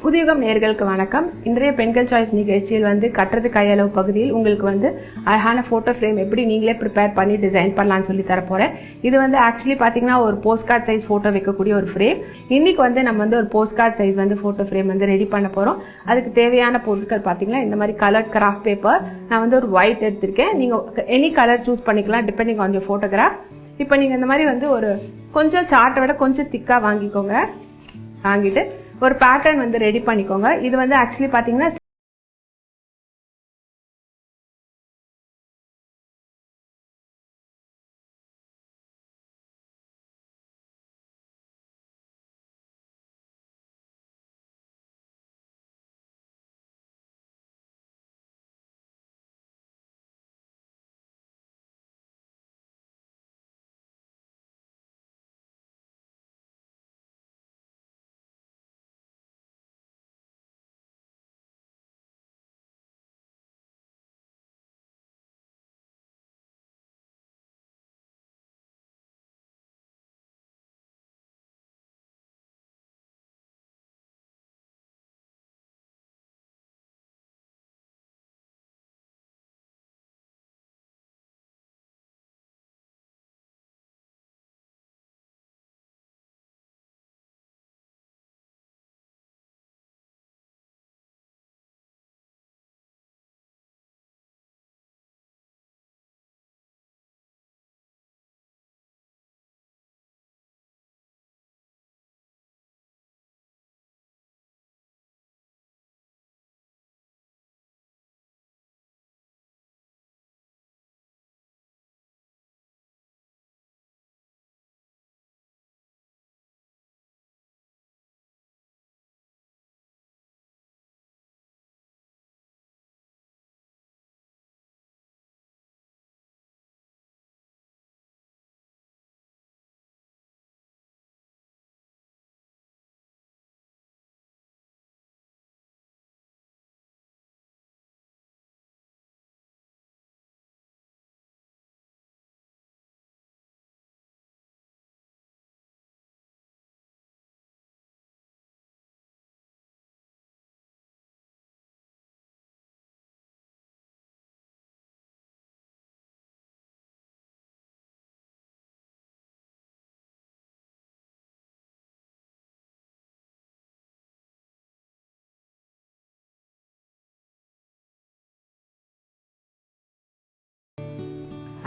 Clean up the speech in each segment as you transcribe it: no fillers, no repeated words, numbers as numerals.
புதியுகம் நேயர்களுக்கு வணக்கம். இன்றைய பெண்கள் சாய்ஸ் நிகழ்ச்சியில் வந்து கட்டுறது கையளவு பகுதியில் உங்களுக்கு வந்து அழகான போட்டோ ஃப்ரேம் எப்படி நீங்களே ப்ரிப்பேர் பண்ணி டிசைன் பண்ணலாம்னு சொல்லி தரப்போறேன். இது வந்து ஆக்சுவலி பாத்தீங்கன்னா ஒரு போஸ்ட் கார்டு சைஸ் போட்டோ வைக்கக்கூடிய ஒரு ஃப்ரேம். இன்னைக்கு வந்து நம்ம வந்து ஒரு போஸ்ட் கார்டு சைஸ் வந்து போட்டோ ஃப்ரேம் வந்து ரெடி பண்ண போறோம். அதுக்கு தேவையான பொருட்கள் பாத்தீங்கன்னா இந்த மாதிரி கலர்ட் கிராஃப்ட் பேப்பர். நான் வந்து ஒரு ஒயிட் எடுத்திருக்கேன். நீங்க எனி கலர் சூஸ் பண்ணிக்கலாம் டிபெண்டிங் ஆன் யுவர் போட்டோகிராஃப். இப்போ நீங்க இந்த மாதிரி வந்து ஒரு கொஞ்சம் சார்ட்டை விட கொஞ்சம் திக்கா வாங்கிக்கோங்க. வாங்கிட்டு ஒரு பேட்டர்ன் வந்து ரெடி பண்ணிக்கோங்க. இது வந்து ஆக்சுவலி பாத்தீங்கன்னா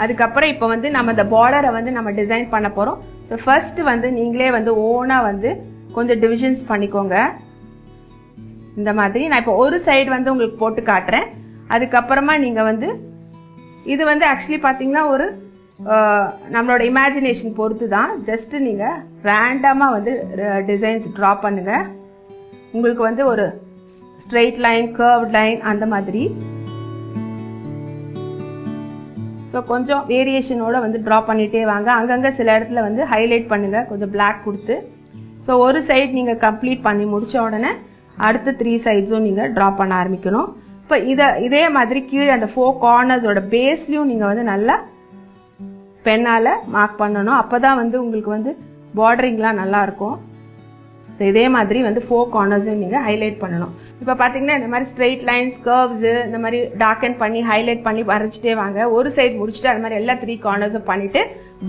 அதுக்கப்புறம் இப்போ வந்து நம்ம இந்த பார்டரை வந்து நம்ம டிசைன் பண்ண போறோம். ஸோ ஃபர்ஸ்ட் வந்து நீங்களே வந்து ஓனா வந்து கொஞ்சம் டிவிஷன்ஸ் பண்ணிக்கோங்க. இந்த மாதிரி நான் இப்போ ஒரு சைடு வந்து உங்களுக்கு போட்டு காட்டுறேன். அதுக்கப்புறமா நீங்க வந்து இது வந்து ஆக்சுவலி பாத்தீங்கன்னா ஒரு நம்மளோட இமேஜினேஷன் பொறுத்து தான். ஜஸ்ட் நீங்க ரேண்டமா வந்து டிசைன்ஸ் டிரா பண்ணுங்க. உங்களுக்கு வந்து ஒரு ஸ்ட்ரெயிட் லைன், கர்வ்ட் லைன் அந்த மாதிரி. ஸோ கொஞ்சம் வேரியேஷனோட வந்து ட்ரா பண்ணிட்டே வாங்க. அங்கங்கே சில இடத்துல வந்து ஹைலைட் பண்ணுங்க கொஞ்சம் பிளாக் கொடுத்து. ஸோ ஒரு சைட் நீங்கள் கம்ப்ளீட் பண்ணி முடிச்ச உடனே அடுத்த 3 சைட்ஸும் நீங்கள் ட்ரா பண்ண ஆரம்பிக்கணும். இப்போ இதே மாதிரி கீழே அந்த 4 கார்னர்ஸோட பேஸ்லையும் நீங்கள் வந்து நல்லா பெண்ணால் மார்க் பண்ணணும். அப்போ தான் வந்து உங்களுக்கு வந்து பார்டரிங்லாம் நல்லா இருக்கும். ஸோ இதே மாதிரி வந்து 4 கார்னர்ஸும் நீங்கள் ஹைலைட் பண்ணணும். இப்போ பார்த்தீங்கன்னா இந்த மாதிரி ஸ்ட்ரெயிட் லைன்ஸ், கர்வ்ஸு இந்த மாதிரி டார்க்கன் பண்ணி ஹைலைட் பண்ணி வரைச்சிட்டே வாங்க. ஒரு சைடு முடிச்சுட்டு அது மாதிரி எல்லா 3 கார்னர்ஸும் பண்ணிட்டு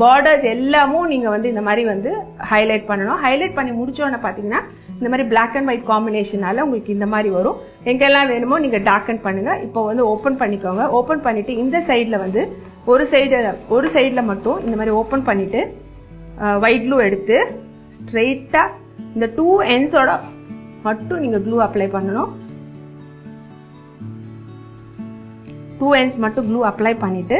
பார்டர்ஸ் எல்லாமும் நீங்கள் வந்து இந்த மாதிரி வந்து ஹைலைட் பண்ணணும். ஹைலைட் பண்ணி முடிச்சோன்னு பார்த்தீங்கன்னா இந்த மாதிரி பிளாக் அண்ட் ஒயிட் காம்பினேஷனால உங்களுக்கு இந்த மாதிரி வரும். எங்கெல்லாம் வேணுமோ நீங்கள் டார்க்கன் பண்ணுங்க. இப்போ வந்து ஓப்பன் பண்ணிக்கோங்க. ஓப்பன் பண்ணிட்டு இந்த சைடில் வந்து ஒரு சைடில் மட்டும் இந்த மாதிரி ஓப்பன் பண்ணிட்டு ஒயிட் க்ளூ எடுத்து ஸ்ட்ரெயிட்டா இந்த 2 எண்ட்ஸோட மட்டும் நீங்க க்ளூ அப்ளை பண்ணணும். 2 எண்ட்ஸ் மட்டும் க்ளூ அப்ளை பண்ணிட்டு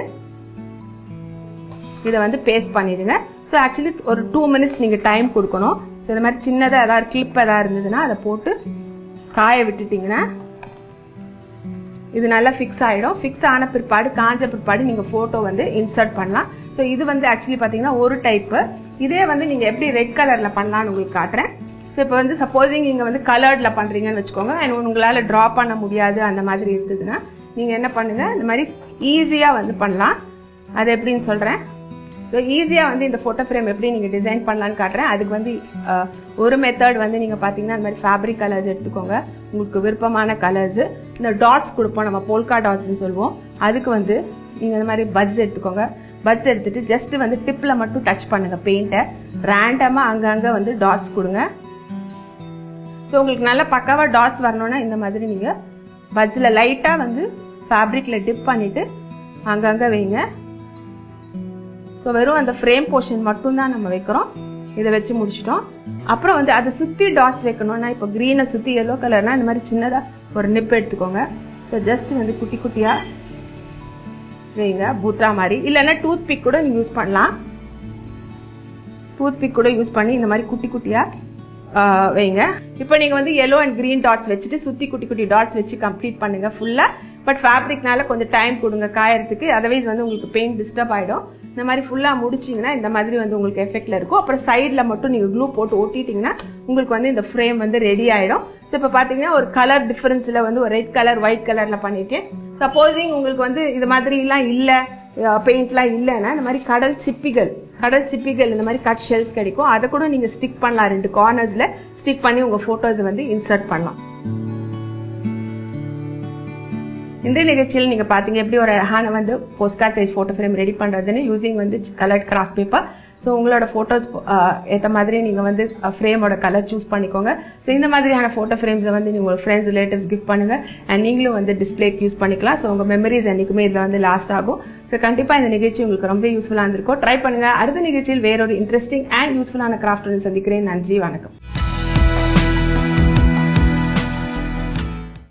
இதை வந்து பேஸ்ட் பண்ணிடுங்க. ஸோ ஆக்சுவலி ஒரு 2 மினிட்ஸ் நீங்க டைம் கொடுக்கணும். ஸோ இந்த மாதிரி சின்னதாக ஏதாவது கிளிப் ஏதாவது இருந்ததுன்னா அதை போட்டு காய விட்டுட்டீங்கன்னா இது நல்லா ஃபிக்ஸ் ஆகிடும். ஃபிக்ஸ் ஆன பிற்பாடு காஞ்ச பிற்பாடு நீங்கள் ஃபோட்டோ வந்து இன்சர்ட் பண்ணலாம். ஸோ இது வந்து ஆக்சுவலி பார்த்தீங்கன்னா ஒரு டைப்பு. இதே வந்து நீங்கள் எப்படி ரெட் கலரில் பண்ணலான்னு உங்களுக்கு காட்டுறேன். ஸோ இப்போ வந்து சப்போஸிங் நீங்கள் வந்து கலர்டில் பண்ணுறீங்கன்னு வச்சுக்கோங்க. அண்ட் உங்களால் ட்ரா பண்ண முடியாது அந்த மாதிரி இருந்ததுன்னா நீங்கள் என்ன பண்ணுங்கள், இந்த மாதிரி ஈஸியாக வந்து பண்ணலாம். அது எப்படின்னு சொல்கிறேன். ஸோ ஈஸியாக வந்து இந்த ஃபோட்டோ ஃப்ரேம் எப்படி நீங்கள் டிசைன் பண்ணலான்னு காட்டுறேன். அதுக்கு வந்து ஒரு மெத்தட் வந்து நீங்கள் பார்த்தீங்கன்னா இந்த மாதிரி ஃபேப்ரிக் கலர்ஸ் எடுத்துக்கோங்க, உங்களுக்கு விருப்பமான கலர்ஸு. இந்த டாட்ஸ் கொடுப்போம், நம்ம போல்கா டாட்ஸ்ன்னு சொல்லுவோம். அதுக்கு வந்து நீங்கள் இந்த மாதிரி பட்ஸ் எடுத்துக்கோங்க. பட்ஸ் எடுத்துட்டு ஜஸ்ட் வந்து டிப்பில் மட்டும் டச் பண்ணுங்க பெயிண்ட்டை. ரேண்டமாக அங்கங்கே வந்து டாட்ஸ் கொடுங்க. ஸோ உங்களுக்கு நல்லா பக்காவாக டாட்ஸ் வரணும்னா இந்த மாதிரி நீங்கள் பட்ஸில் லைட்டாக வந்து ஃபேப்ரிக்கில் டிப் பண்ணிவிட்டு அங்கங்கே வைங்க. ஸோ வெறும் அந்த ஃப்ரேம் போர்ஷன் மட்டும்தான் நம்ம வைக்கிறோம். இதை வச்சு முடிச்சிட்டோம். அப்புறம் வந்து அதை சுற்றி டாட்ஸ் வைக்கணும்னா இப்போ க்ரீனை சுற்றி எல்லோ கலர்னா இந்த மாதிரி சின்னதாக ஒரு நிப் எடுத்துக்கோங்க. ஸோ ஜஸ்ட் வந்து குட்டி குட்டியாக வைங்க, பூத்ரா மாதிரி. இல்லைன்னா டூத் பிக் கூட நீங்கள் யூஸ் பண்ணலாம். டூத் பிக் கூட யூஸ் பண்ணி இந்த மாதிரி குட்டி குட்டியாக வைங்க. இப்போ நீங்கள் வந்து எல்லோ அண்ட் க்ரீன் டாட்ஸ் வச்சுட்டு சுற்றி குட்டி குட்டி டாட்ஸ் வச்சு கம்ப்ளீட் பண்ணுங்க ஃபுல்லாக. பட் ஃபேப்ரிக்னால கொஞ்சம் டைம் கொடுங்க காயறதுக்கு, அதர்வைஸ் வந்து உங்களுக்கு பெயிண்ட் டிஸ்டர்ப் ஆகிடும். இந்த மாதிரி ஃபுல்லாக முடிச்சிங்கன்னா இந்த மாதிரி வந்து உங்களுக்கு எஃபெக்டில் இருக்கும். அப்புறம் சைடில் மட்டும் நீங்கள் க்ளூ போட்டு ஒட்டிட்டிங்கன்னா உங்களுக்கு வந்து இந்த ஃப்ரேம் வந்து ரெடி ஆகிடும். ஸோ இப்போ பார்த்தீங்கன்னா ஒரு கலர் டிஃபரன்ஸில் வந்து ஒரு ரெட் கலர் ஒயிட் கலரில் பண்ணியிருக்கேன். சப்போஸிங் உங்களுக்கு வந்து இது மாதிரிலாம் இல்லை, பெயிண்ட்லாம் இல்லைன்னா இந்த மாதிரி கடல் சிப்பிகள் இந்த மாதிரி கட் ஷெல்ஸ் கிடைக்கும். அதை கூட நீங்கள் ஸ்டிக் பண்ணலாம். 2 கார்னர்ஸில் ஸ்டிக் பண்ணி உங்கள் ஃபோட்டோஸை வந்து இன்சர்ட் பண்ணலாம். இந்த நிகழ்ச்சியில் நீங்கள் பார்த்தீங்க எப்படி ஒரு அழகான வந்து postcard size photo frame ready பண்ணுறதுன்னு யூசிங் வந்து கலர்ட் கிராஃப்ட் பேப்பர். ஸோ உங்களோட ஃபோட்டோஸ் ஏற்ற மாதிரி நீங்கள் வந்து ஃப்ரேமோட கலர் சூஸ் பண்ணிக்கோங்க. ஸோ இந்த மாதிரியான ஃபோட்டோ ஃப்ரேம்ஸை வந்து நீங்கள் உங்கள் ஃப்ரெண்ட்ஸ் ரிலேட்டிவ்ஸ் கிஃப்ட் பண்ணுங்கள். அண்ட் நீங்களும் வந்து டிஸ்பிளேக்கு யூஸ் பண்ணிக்கலாம். ஸோ உங்கள் மெமரிஸ் என்றைக்குமே இதில் வந்து லாஸ்ட் ஆகும். ஸோ கண்டிப்பாக இந்த நிகழ்ச்சி உங்களுக்கு ரொம்ப யூஸ்ஃபுல்லாக இருந்திருக்கும். ட்ரை பண்ணுங்கள். அடுத்த நிகழ்ச்சியில் வேறொரு இன்ட்ரெஸ்டிங் அண்ட் யூஸ்ஃபுல்லான கிராஃப்ட் வந்து சந்திக்கிறேன். நன்றி, வணக்கம்.